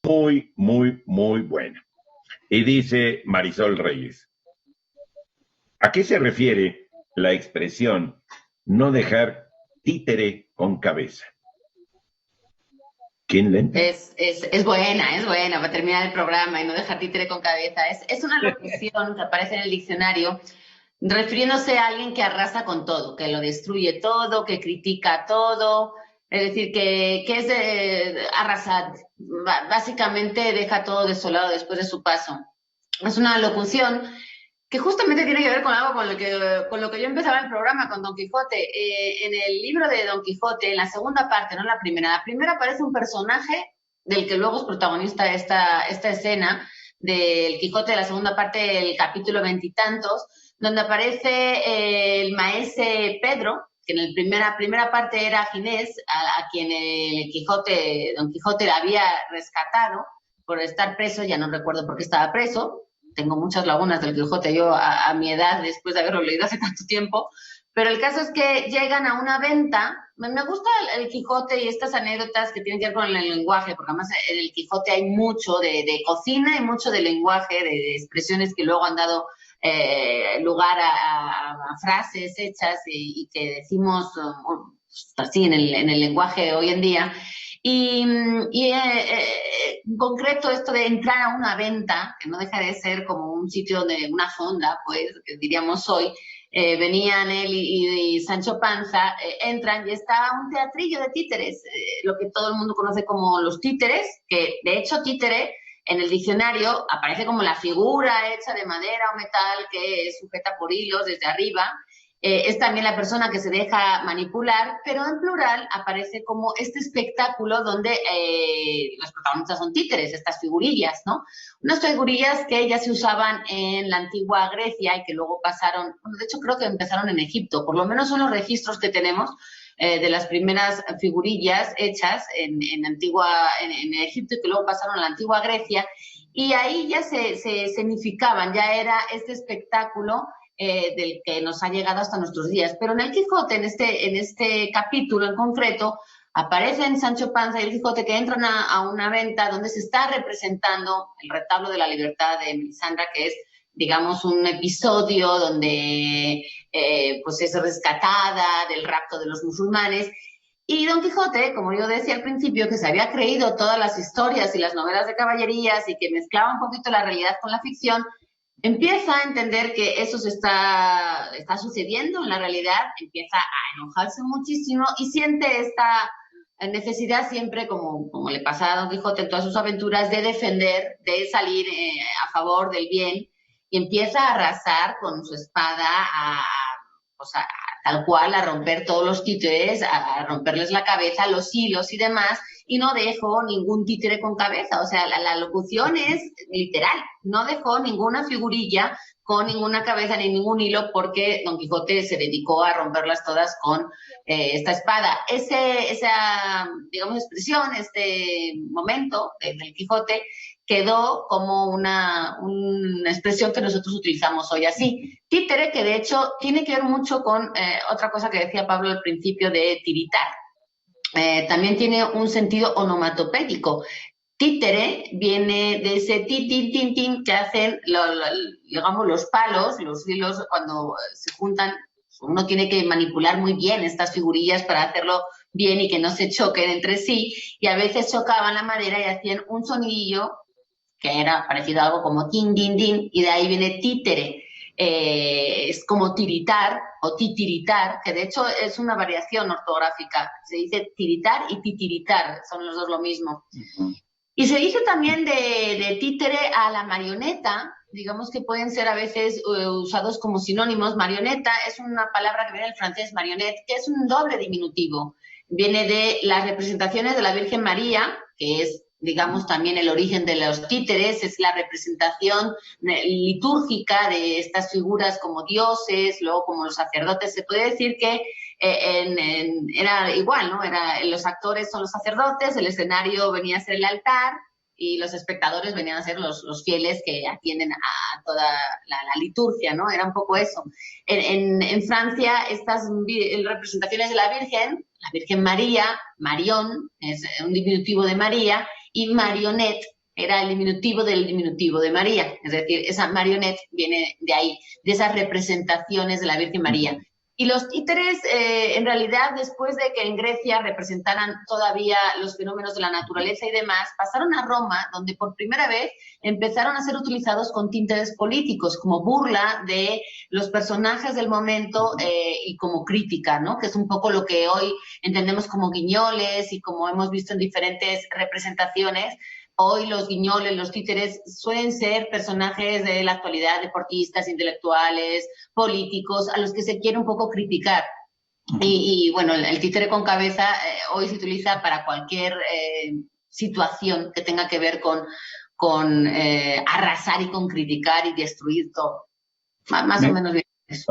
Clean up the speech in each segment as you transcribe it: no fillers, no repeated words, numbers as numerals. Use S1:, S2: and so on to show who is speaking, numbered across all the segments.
S1: muy, muy, muy buena. Y dice Marisol Reyes, ¿a qué se refiere la expresión no dejar títere con cabeza? ¿Quién le entra?
S2: Es buena para terminar el programa y no dejar títere con cabeza. Es una locución que aparece en el diccionario refiriéndose a alguien que arrasa con todo, que lo destruye todo, que critica todo, es decir, que es de arrasar, básicamente deja todo desolado después de su paso. Es una locución que justamente tiene que ver con algo con lo que yo empezaba el programa, con Don Quijote. En el libro de Don Quijote, en la segunda parte, no la primera aparece un personaje del que luego es protagonista esta escena del Quijote de la segunda parte, el capítulo veintitantos, donde aparece el maese Pedro, que en la primera parte era Ginés, a quien Don Quijote le había rescatado por estar preso, ya no recuerdo por qué estaba preso, tengo muchas lagunas del Quijote yo a mi edad, después de haberlo leído hace tanto tiempo, pero el caso es que llegan a una venta. Me gusta el Quijote y estas anécdotas que tienen que ver con el lenguaje, porque además en el Quijote hay mucho de cocina y mucho de lenguaje, de expresiones que luego han dado lugar a frases hechas y que decimos así en el lenguaje hoy en día. En concreto esto de entrar a una venta, que no deja de ser como un sitio de una fonda, pues, que diríamos hoy, venían él y Sancho Panza, entran y está un teatrillo de títeres, lo que todo el mundo conoce como los títeres, que de hecho títere en el diccionario aparece como la figura hecha de madera o metal que es sujeta por hilos desde arriba. Es también la persona que se deja manipular, pero en plural aparece como este espectáculo donde los protagonistas son títeres, estas figurillas, ¿no? Unas figurillas que ya se usaban en la antigua Grecia y que luego pasaron, bueno, de hecho creo que empezaron en Egipto, por lo menos son los registros que tenemos de las primeras figurillas hechas en Egipto y que luego pasaron a la antigua Grecia, y ahí ya se escenificaban, ya era este espectáculo del que nos ha llegado hasta nuestros días. Pero en el Quijote, en este capítulo en concreto, aparecen Sancho Panza y el Quijote que entran a una venta donde se está representando el retablo de la libertad de Melisandra, que es, digamos, un episodio donde pues es rescatada del rapto de los musulmanes. Y Don Quijote, como yo decía al principio, que se había creído todas las historias y las novelas de caballerías y que mezclaba un poquito la realidad con la ficción, empieza a entender que eso está sucediendo en la realidad, empieza a enojarse muchísimo y siente esta necesidad siempre, como le pasa a Don Quijote en todas sus aventuras, de defender, de salir a favor del bien, y empieza a arrasar con su espada pues tal cual, a romper todos los títeres, a romperles la cabeza, los hilos y demás, y no dejó ningún títere con cabeza. O sea, la locución es literal, no dejó ninguna figurilla con ninguna cabeza ni ningún hilo, porque Don Quijote se dedicó a romperlas todas con esta espada. Esa, digamos, expresión, este momento del Quijote quedó como una expresión que nosotros utilizamos hoy así. Títere, que de hecho tiene que ver mucho con otra cosa que decía Pablo al principio de tiritar. También tiene un sentido onomatopédico. Títere viene de ese tin, tin, tin, tin que hacen, digamos, los palos, los hilos, cuando se juntan. Uno tiene que manipular muy bien estas figurillas para hacerlo bien y que no se choquen entre sí, y a veces chocaban la madera y hacían un sonidillo que era parecido a algo como tin, din, din, y de ahí viene títere. Es como tiritar o titiritar, que de hecho es una variación ortográfica. Se dice tiritar y titiritar, son los dos lo mismo. Uh-huh. Y se dice también de títere a la marioneta, digamos que pueden ser a veces usados como sinónimos. Marioneta es una palabra que viene del francés marionnette, que es un doble diminutivo. Viene de las representaciones de la Virgen María, que es, digamos, también el origen de los títeres, es la representación litúrgica de estas figuras como dioses, luego como los sacerdotes. Se puede decir que era igual, ¿no? Los actores son los sacerdotes, el escenario venía a ser el altar y los espectadores venían a ser los fieles que atienden a toda la liturgia, ¿no? Era un poco eso. En Francia, estas representaciones de la Virgen María, Marion, es un diminutivo de María, y marionette era el diminutivo del diminutivo de María, es decir, esa marionette viene de ahí, de esas representaciones de la Virgen María. Y los títeres, en realidad, después de que en Grecia representaran todavía los fenómenos de la naturaleza y demás, pasaron a Roma, donde por primera vez empezaron a ser utilizados con tintes políticos, como burla de los personajes del momento y como crítica, ¿no? Que es un poco lo que hoy entendemos como guiñoles y como hemos visto en diferentes representaciones. Hoy los guiñoles, los títeres suelen ser personajes de la actualidad, deportistas, intelectuales, políticos, a los que se quiere un poco criticar. Y bueno, el títere con cabeza hoy se utiliza para cualquier situación que tenga que ver con arrasar y con criticar y destruir todo. Más o menos bien.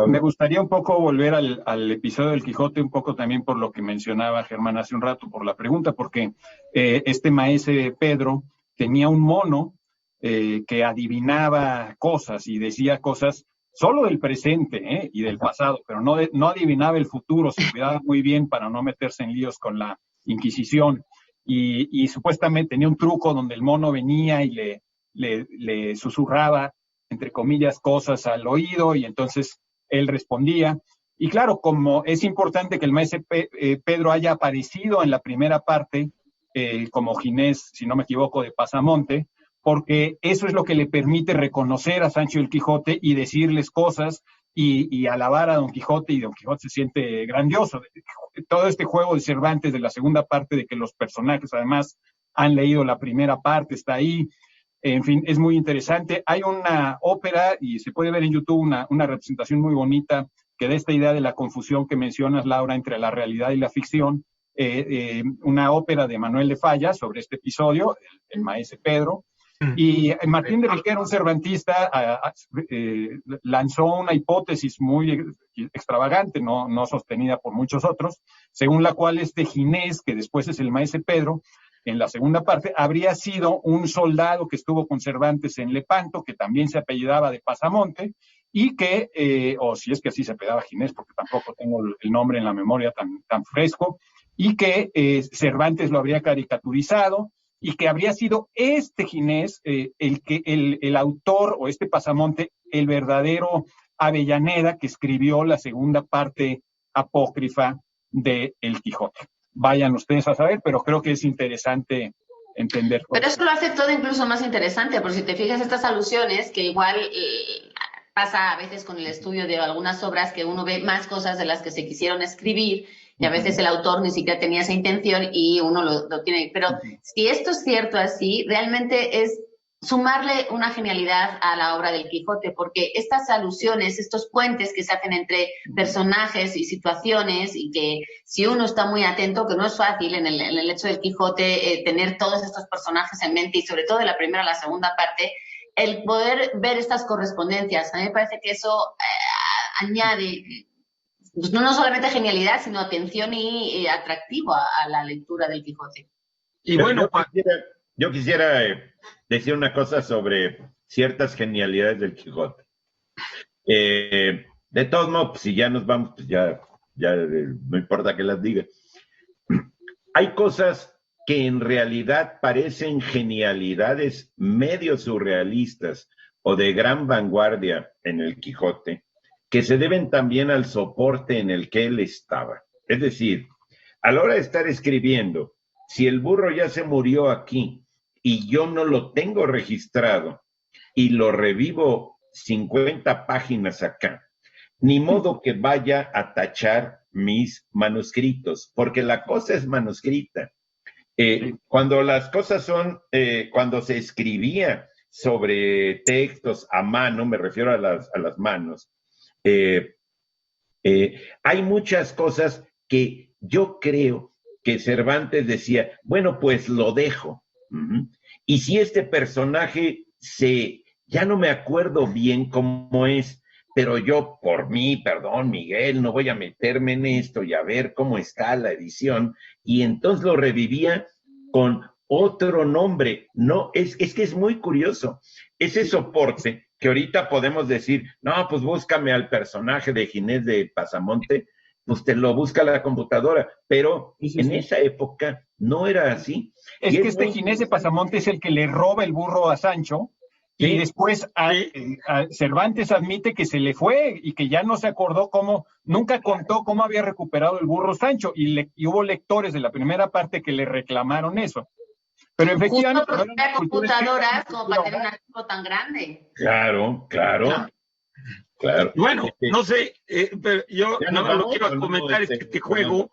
S3: Me gustaría un poco volver al episodio del Quijote, un poco también por lo que mencionaba Germán hace un rato, por la pregunta, porque este maese Pedro tenía un mono que adivinaba cosas y decía cosas solo del presente y del pasado, pero no adivinaba el futuro, se cuidaba muy bien para no meterse en líos con la Inquisición. Y supuestamente tenía un truco donde el mono venía y le susurraba, entre comillas, cosas al oído, y entonces él respondía. Y claro, como es importante que el maese Pedro haya aparecido en la primera parte como Ginés, si no me equivoco, de Pasamonte, porque eso es lo que le permite reconocer a Sancho el Quijote y decirles cosas y alabar a Don Quijote, y Don Quijote se siente grandioso. Todo este juego de Cervantes de la segunda parte, de que los personajes además han leído la primera parte, está ahí. En fin, es muy interesante. Hay una ópera, y se puede ver en YouTube una representación muy bonita que da esta idea de la confusión que mencionas, Laura, entre la realidad y la ficción. Una ópera de Manuel de Falla sobre este episodio, el maese Pedro. Y Martín de Riquer, un cervantista, lanzó una hipótesis muy extravagante, no sostenida por muchos otros, según la cual este Ginés, que después es el maese Pedro, en la segunda parte, habría sido un soldado que estuvo con Cervantes en Lepanto, que también se apellidaba de Pasamonte, y que, o si es que así se apellidaba Ginés, porque tampoco tengo el nombre en la memoria tan fresco, y que Cervantes lo habría caricaturizado, y que habría sido este Ginés el autor, o este Pasamonte, el verdadero Avellaneda, que escribió la segunda parte apócrifa de El Quijote. Vayan ustedes a saber, pero creo que es interesante entender.
S2: Pero eso lo hace todo incluso más interesante, porque si te fijas estas alusiones, que igual pasa a veces con el estudio de algunas obras, que uno ve más cosas de las que se quisieron escribir, y a veces el autor ni siquiera tenía esa intención y uno lo tiene. Pero si esto es cierto así, realmente es sumarle una genialidad a la obra del Quijote, porque estas alusiones, estos puentes que se hacen entre personajes y situaciones, y que si uno está muy atento, que no es fácil en el hecho del Quijote tener todos estos personajes en mente, y sobre todo de la primera a la segunda parte, el poder ver estas correspondencias, a mí me parece que eso añade pues no solamente genialidad, sino atención y atractivo a la lectura del Quijote.
S1: Y bueno, yo quisiera decir una cosa sobre ciertas genialidades del Quijote. De todos modos, pues, si ya nos vamos, pues ya no importa que las diga. Hay cosas que en realidad parecen genialidades medio surrealistas o de gran vanguardia en el Quijote, que se deben también al soporte en el que él estaba. Es decir, a la hora de estar escribiendo, si el burro ya se murió aquí y yo no lo tengo registrado y lo revivo 50 páginas acá, ni modo que vaya a tachar mis manuscritos, porque la cosa es manuscrita. Cuando las cosas son, cuando se escribía sobre textos a mano, me refiero a las manos, hay muchas cosas que yo creo que Cervantes decía, bueno, pues lo dejo. Y si este personaje ya no me acuerdo bien cómo es, pero yo por mí, perdón, Miguel, no voy a meterme en esto y a ver cómo está la edición, y entonces lo revivía con otro nombre. No, es que es muy curioso. Ese soporte que ahorita podemos decir, no, pues búscame al personaje de Ginés de Pasamonte, pues te lo busca la computadora, pero en esa época no era así.
S3: Es
S1: Y
S3: que este Ginés de Pasamonte es el que le roba el burro a Sancho, y
S1: sí,
S3: después a Cervantes admite que se le fue y que ya no se acordó cómo, nunca contó cómo había recuperado el burro Sancho, y hubo lectores de la primera parte que le reclamaron eso. Pero efectivamente,
S2: justo porque había computadoras como para tener un archivo tan grande.
S1: claro, claro, claro.
S4: Bueno, no sé, pero yo
S1: ¿Ya
S4: no
S1: nos
S4: lo
S1: vamos
S4: quiero
S1: o no?
S4: comentar este juego,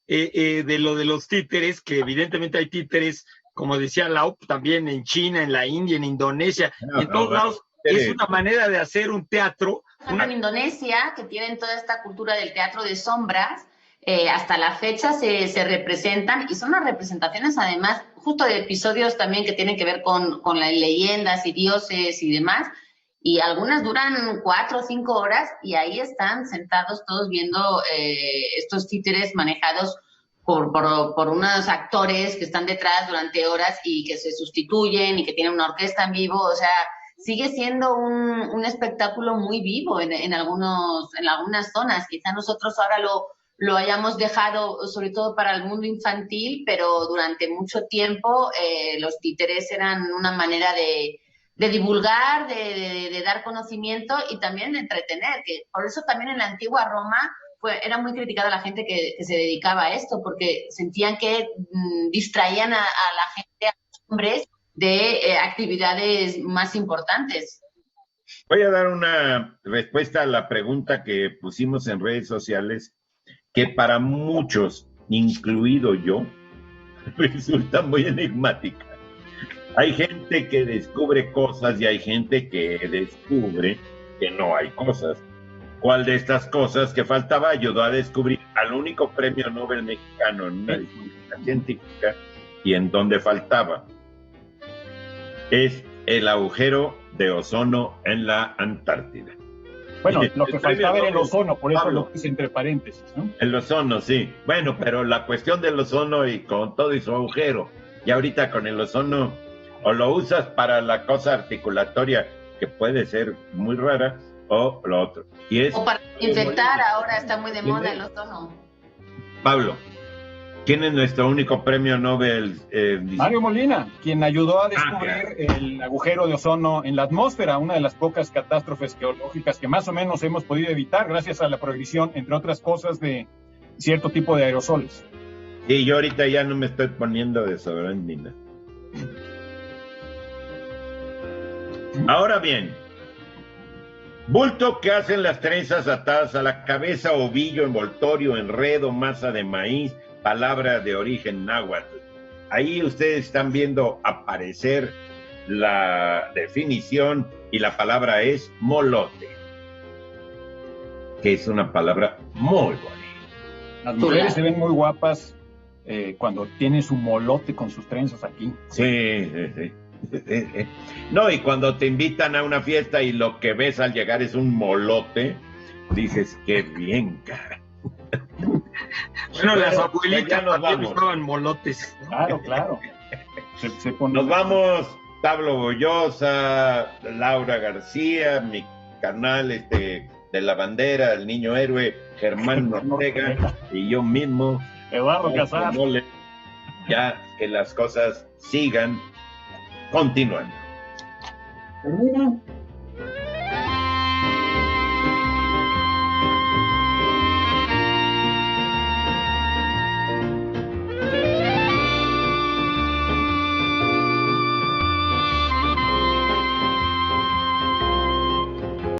S4: de lo de los títeres, que evidentemente hay títeres, como decía Lau, también en China, en la India, en Indonesia,
S1: No,
S4: en todos lados. Es una manera de hacer un teatro.
S2: En Indonesia, que tienen toda esta cultura del teatro de sombras, hasta la fecha se representan, y son las representaciones además justo de episodios también que tienen que ver con las leyendas y dioses y demás, y algunas duran 4 o 5 horas, y ahí están sentados todos viendo estos títeres manejados por unos actores que están detrás durante horas y que se sustituyen y que tienen una orquesta en vivo. O sea, sigue siendo un espectáculo muy vivo en algunas zonas. Quizá nosotros ahora lo hayamos dejado sobre todo para el mundo infantil, pero durante mucho tiempo los títeres eran una manera de divulgar, de dar conocimiento y también de entretener, que por eso también en la antigua Roma era muy criticada la gente que se dedicaba a esto, porque sentían que distraían a la gente, a los hombres, de actividades más importantes.
S1: Voy a dar una respuesta a la pregunta que pusimos en redes sociales, que para muchos, incluido yo, resulta muy enigmática. Hay gente que descubre cosas y hay gente que descubre que no hay cosas. ¿Cuál de estas cosas que faltaba ayudó a descubrir al único premio Nobel mexicano en una disciplina científica y en donde faltaba? Es el agujero de ozono en la Antártida.
S3: Bueno, lo que faltaba era el ozono, por eso lo puse entre paréntesis, ¿no?
S1: El ozono, sí. Bueno, pero la cuestión del ozono y con todo y su agujero, y ahorita con el ozono, o lo usas para la cosa articulatoria, que puede ser muy rara, o lo otro. Y es,
S2: o para infectar, ahora está muy de moda el ozono.
S1: Pablo, ¿quién es nuestro único premio Nobel?
S3: Mario Molina, quien ayudó a descubrir el agujero de ozono en la atmósfera, una de las pocas catástrofes geológicas que más o menos hemos podido evitar gracias a la prohibición, entre otras cosas, de cierto tipo de aerosoles.
S1: Sí, yo ahorita ya no me estoy poniendo desodorante ni nada. Ahora bien, bulto que hacen las trenzas atadas a la cabeza, ovillo, envoltorio, enredo, masa de maíz, palabra de origen náhuatl. Ahí ustedes están viendo aparecer la definición y la palabra es molote, que es una palabra muy bonita.
S3: Las mujeres se ven muy guapas cuando tienen su molote con sus trenzas aquí.
S1: Sí, sí, sí. No, y cuando te invitan a una fiesta y lo que ves al llegar es un molote, dices, qué bien, cara.
S4: Bueno, las abuelitas también usaban molotes.
S3: Claro, claro.
S1: Nos vamos, Pablo Bollosa, Laura García, mi canal de la bandera, el niño héroe, Germán Ortega, y yo mismo,
S3: Eduardo Casar.
S1: Ya que las cosas sigan continuando.
S3: Termina.